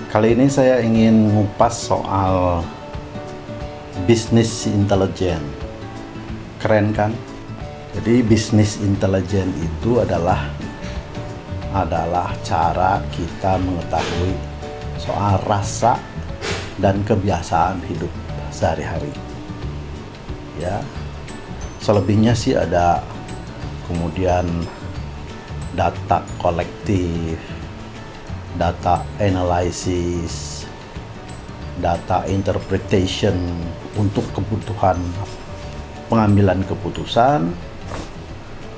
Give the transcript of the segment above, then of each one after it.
Kali ini saya ingin ngupas soal bisnis intelijen. Keren kan? Jadi bisnis intelijen itu adalah cara kita mengetahui soal rasa dan kebiasaan hidup sehari-hari. Ya. Selebihnya sih ada kemudian data kolektif, data analysis, data interpretation untuk kebutuhan pengambilan keputusan,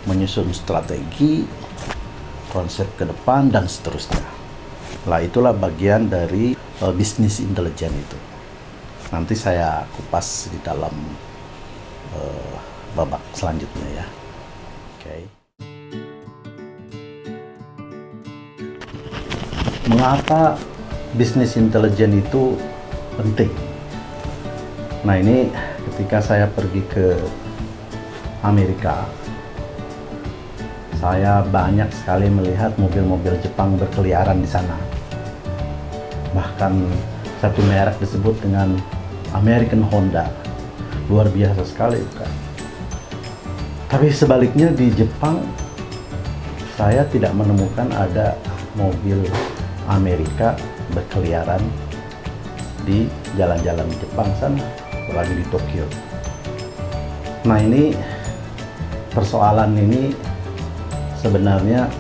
menyusun strategi, konsep ke depan, dan seterusnya. Lah itulah bagian dari bisnis intelijen itu. Nanti saya kupas di dalam babak selanjutnya ya. Oke. Mengapa bisnis intelijen itu penting? Nah, ini ketika saya pergi ke Amerika, saya banyak sekali melihat mobil-mobil Jepang berkeliaran di sana. Bahkan satu merek disebut dengan American Honda. Luar biasa sekali, bukan? Tapi sebaliknya di Jepang, saya tidak menemukan ada mobil Amerika berkeliaran di jalan-jalan Jepang sana, apalagi di Tokyo. Nah, ini persoalan ini sebenarnya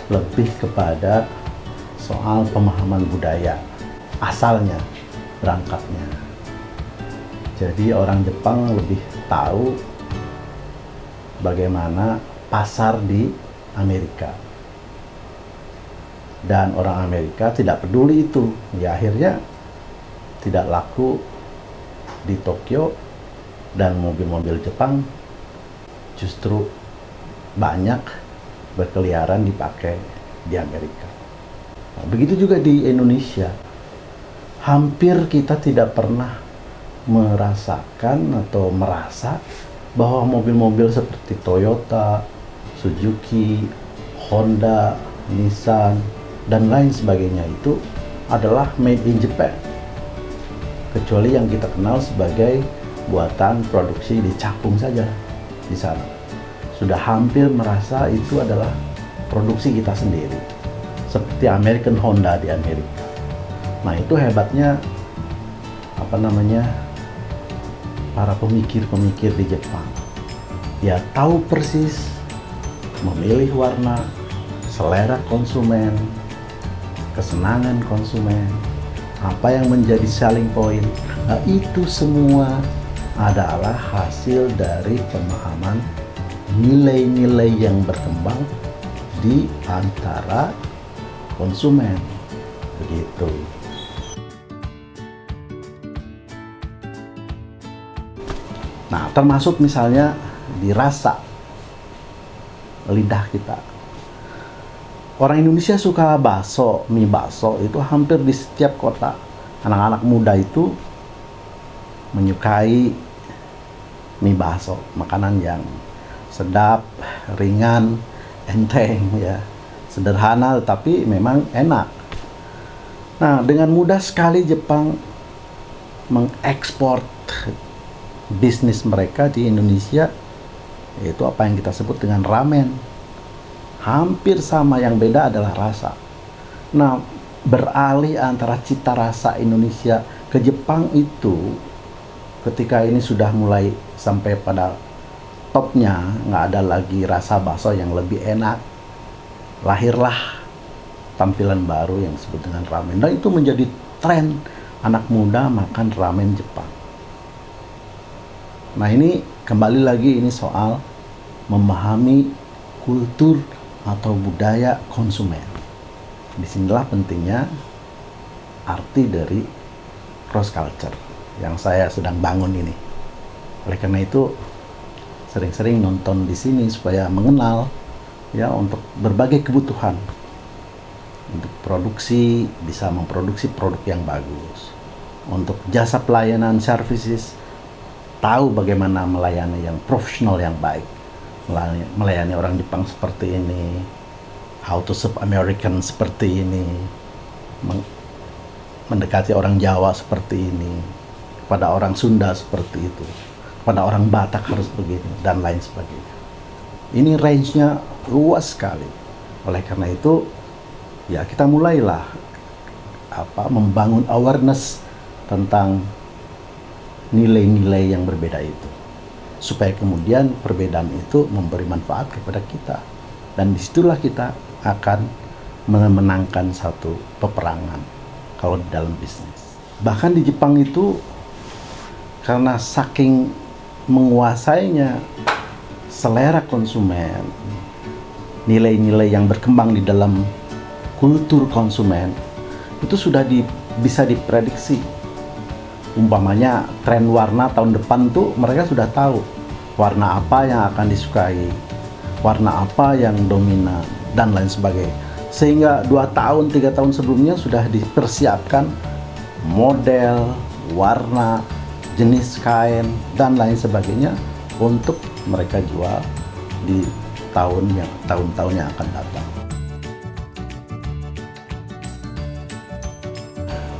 lebih kepada soal pemahaman budaya asalnya, berangkatnya. Jadi orang Jepang lebih tahu bagaimana pasar di Amerika. Dan orang Amerika tidak peduli itu. Ya akhirnya tidak laku di Tokyo, dan mobil-mobil Jepang justru banyak berkeliaran dipakai di Amerika. Nah, begitu juga di Indonesia. Hampir kita tidak pernah merasakan atau merasa bahwa mobil-mobil seperti Toyota, Suzuki, Honda, Nissan, dan lain sebagainya itu adalah made in Japan, kecuali yang kita kenal sebagai buatan produksi di Cakung saja di sana. Sudah hampir merasa itu adalah produksi kita sendiri, seperti American Honda di Amerika. Nah, itu hebatnya para pemikir-pemikir di Jepang. Ya tahu persis memilih warna, selera konsumen, kesenangan konsumen, apa yang menjadi selling point. Nah, itu semua adalah hasil dari pemahaman nilai-nilai yang berkembang di antara konsumen. Begitu. Nah, termasuk misalnya di rasa lidah kita. Orang Indonesia suka bakso, mie bakso itu hampir di setiap kota. Anak-anak muda itu menyukai mie bakso, makanan yang sedap, ringan, enteng ya. Sederhana tapi memang enak. Nah, dengan mudah sekali Jepang mengekspor bisnis mereka di Indonesia, yaitu apa yang kita sebut dengan ramen. Hampir sama, yang beda adalah rasa. Nah, beralih antara cita rasa Indonesia ke Jepang itu, ketika ini sudah mulai sampai pada topnya, nggak ada lagi rasa bakso yang lebih enak, lahirlah tampilan baru yang disebut dengan ramen. Dan itu menjadi tren anak muda makan ramen Jepang. Nah, ini kembali lagi, ini soal memahami kultur atau budaya konsumen. Disinilah pentingnya arti dari cross culture yang saya sedang bangun ini. Oleh karena itu, sering-sering nonton di sini supaya mengenal ya, untuk berbagai kebutuhan. Untuk produksi, bisa memproduksi produk yang bagus. Untuk jasa pelayanan services, tahu bagaimana melayani yang profesional yang baik, melayani orang Jepang seperti ini, how to serve American seperti ini, mendekati orang Jawa seperti ini, pada orang Sunda seperti itu, pada orang Batak harus begini, dan lain sebagainya. Ini range-nya luas sekali. Oleh karena itu, ya kita mulailah membangun awareness tentang nilai-nilai yang berbeda itu, supaya kemudian perbedaan itu memberi manfaat kepada kita, dan disitulah kita akan memenangkan satu peperangan kalau di dalam bisnis. Bahkan di Jepang itu, karena saking menguasainya selera konsumen, nilai-nilai yang berkembang di dalam kultur konsumen itu sudah bisa diprediksi. Umpamanya tren warna tahun depan tuh mereka sudah tahu warna apa yang akan disukai, warna apa yang dominan, dan lain sebagainya. Sehingga 2 tahun, 3 tahun sebelumnya sudah dipersiapkan model, warna, jenis kain, dan lain sebagainya untuk mereka jual di tahun-tahun yang akan datang.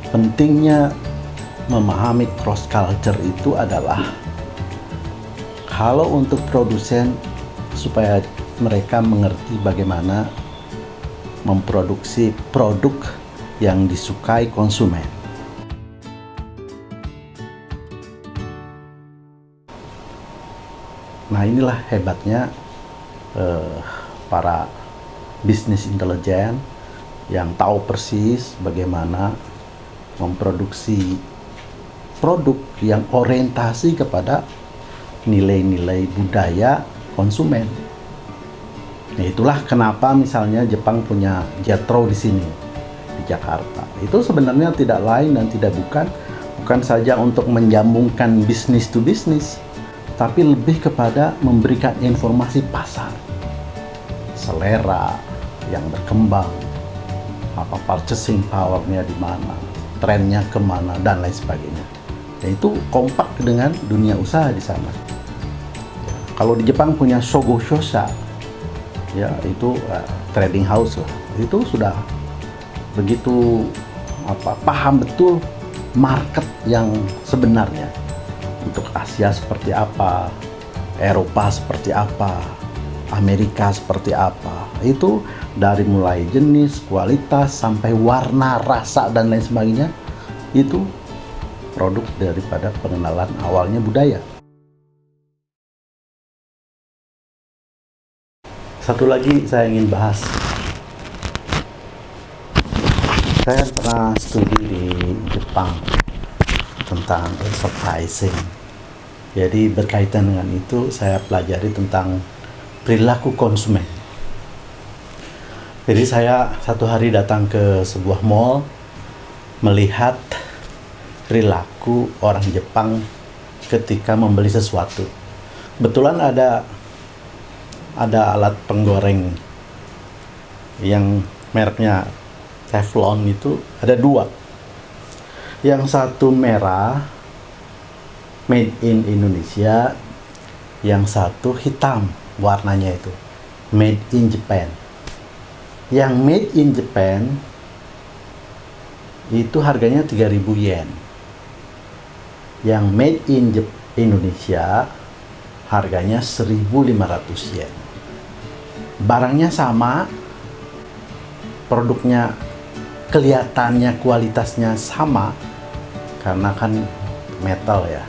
Pentingnya memahami cross culture itu adalah kalau untuk produsen, supaya mereka mengerti bagaimana memproduksi produk yang disukai konsumen. Nah, inilah hebatnya para bisnis intelijen yang tahu persis bagaimana memproduksi produk yang orientasi kepada nilai-nilai budaya konsumen. Nah, itulah kenapa misalnya Jepang punya Jetro di sini, di Jakarta. Itu sebenarnya tidak lain dan tidak bukan saja untuk menyambungkan bisnis to bisnis, tapi lebih kepada memberikan informasi pasar, selera yang berkembang, purchasing power-nya di mana, trennya kemana, dan lain sebagainya. Dan itu kompak dengan dunia usaha di sana. Kalau di Jepang punya Sogo Shosha, ya itu trading house lah. Itu sudah begitu paham betul market yang sebenarnya. Untuk Asia seperti apa, Eropa seperti apa, Amerika seperti apa. Itu dari mulai jenis, kualitas, sampai warna, rasa, dan lain sebagainya. Itu produk daripada pengenalan awalnya budaya. Satu lagi saya ingin bahas. Saya pernah studi di Jepang tentang advertising. Jadi berkaitan dengan itu saya pelajari tentang perilaku konsumen. Jadi saya satu hari datang ke sebuah mall melihat perilaku orang Jepang ketika membeli sesuatu. Kebetulan ada alat penggoreng yang mereknya Teflon, itu ada 2. Yang satu merah, made in Indonesia, yang satu hitam warnanya itu, made in Japan. Yang made in Japan itu harganya 3.000 yen. Yang made in Indonesia harganya 1.500 yen. Barangnya sama, produknya kelihatannya kualitasnya sama, karena kan metal ya,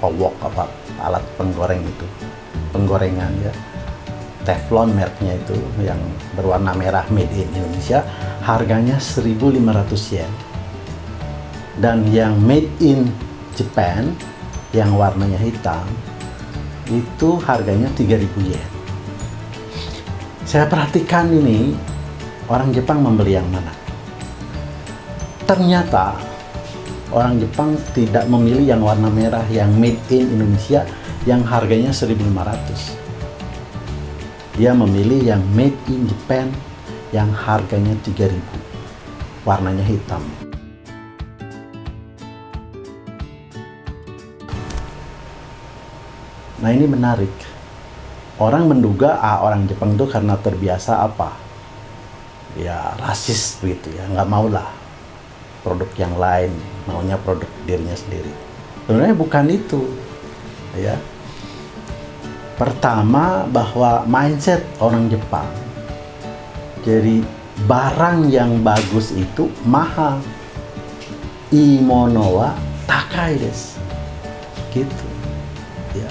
wok alat penggoreng itu, penggorengan ya, Teflon mereknya itu yang berwarna merah made in Indonesia, harganya 1.500 yen. Dan yang made in Japan yang warnanya hitam itu harganya 3.000 yen. Saya perhatikan ini, orang Jepang membeli yang mana. Ternyata orang Jepang tidak memilih yang warna merah yang made in Indonesia yang harganya 1.500. Dia memilih yang made in Japan yang harganya 3.000, warnanya hitam. Nah, ini menarik. Orang menduga orang Jepang itu karena terbiasa ya rasis begitu ya, nggak mau lah produk yang lain, maunya produk dirinya sendiri. Sebenarnya bukan itu, ya. Pertama, bahwa mindset orang Jepang, jadi barang yang bagus itu mahal. Imono wa takai desu. Gitu. Ya.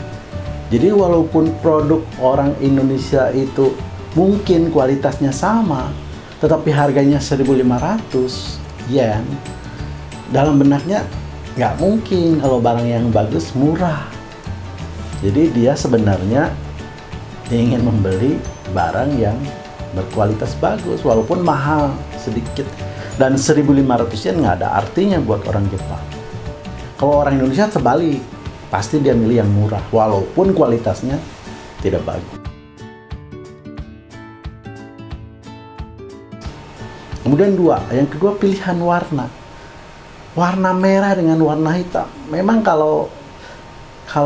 Jadi walaupun produk orang Indonesia itu mungkin kualitasnya sama, tetapi harganya 1.500 yen, dalam benaknya nggak mungkin kalau barang yang bagus murah. Jadi dia sebenarnya ingin membeli barang yang berkualitas bagus walaupun mahal sedikit. Dan 1.500 yen nggak ada artinya buat orang Jepang. Kalau orang Indonesia terbalik, pasti dia milih yang murah walaupun kualitasnya tidak bagus. Kemudian yang kedua pilihan warna. Warna merah dengan warna hitam. Memang kalau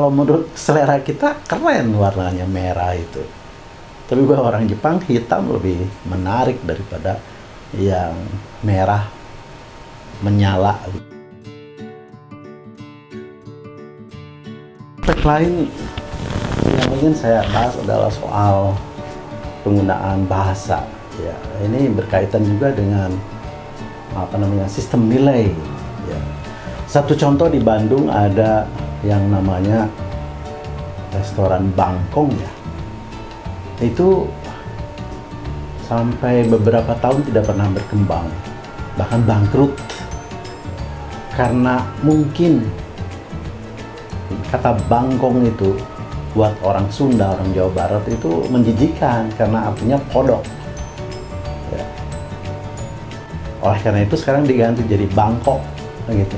menurut selera kita keren warnanya merah itu. Tapi buat orang Jepang hitam lebih menarik daripada yang merah menyala. Aspek lain yang ingin saya bahas adalah soal penggunaan bahasa. Ya, ini berkaitan juga dengan sistem nilai. Ya. Satu contoh di Bandung ada yang namanya restoran Bangkong ya. Itu sampai beberapa tahun tidak pernah berkembang, bahkan bangkrut. Karena mungkin kata Bangkong itu buat orang Sunda, orang Jawa Barat itu menjijikan karena artinya kodok. Ya. Oleh karena itu sekarang diganti jadi Bangkok gitu.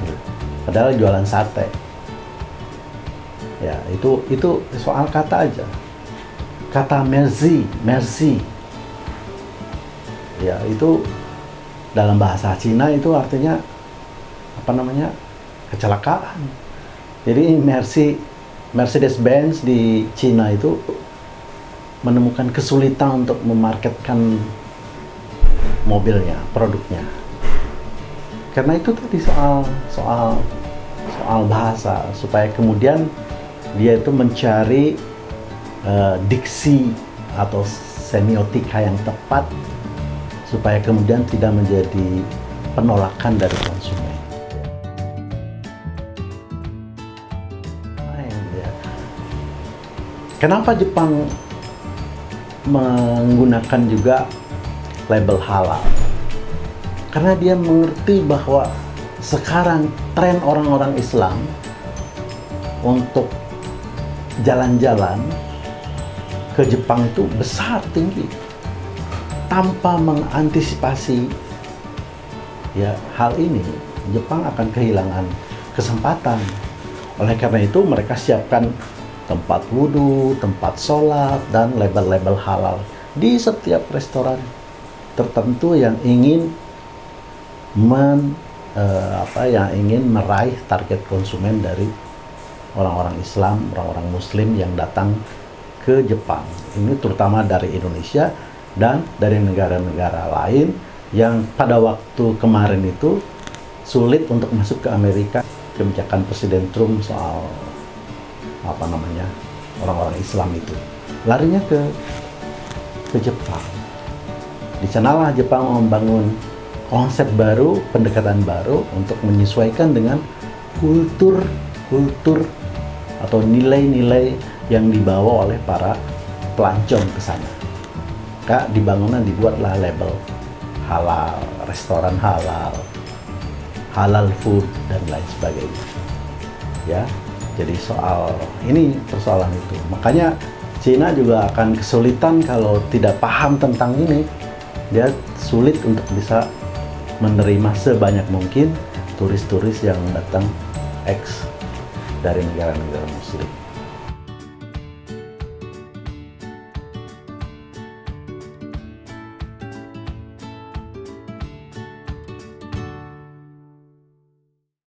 Padahal jualan sate. Ya, itu soal kata aja. Kata merci. Ya, itu dalam bahasa Cina itu artinya kecelakaan. Jadi Mercedes-Benz di Cina itu menemukan kesulitan untuk memarketkan mobilnya, produknya. Karena itu tadi soal bahasa, supaya kemudian dia itu mencari diksi atau semiotika yang tepat supaya kemudian tidak menjadi penolakan dari konsumen. Kenapa Jepang menggunakan juga label halal? Karena dia mengerti bahwa sekarang tren orang-orang Islam untuk jalan-jalan ke Jepang itu besar, tinggi, tanpa mengantisipasi ya hal ini. Jepang akan kehilangan kesempatan. Oleh karena itu mereka siapkan tempat wudhu, tempat sholat, dan label-label halal di setiap restoran tertentu yang ingin meraih target konsumen dari orang-orang Islam, orang-orang Muslim yang datang ke Jepang. Ini terutama dari Indonesia dan dari negara-negara lain yang pada waktu kemarin itu sulit untuk masuk ke Amerika. Kebijakan Presiden Trump soal orang-orang Islam itu larinya ke Jepang. Di sanalah Jepang membangun konsep baru, pendekatan baru untuk menyesuaikan dengan kultur atau nilai-nilai yang dibawa oleh para pelancong ke sana. Dibuatlah label halal, restoran halal, halal food, dan lain sebagainya. Ya, jadi persoalan itu. Makanya Cina juga akan kesulitan kalau tidak paham tentang ini. Dia sulit untuk bisa menerima sebanyak mungkin turis-turis yang datang dari negara-negara Muslim.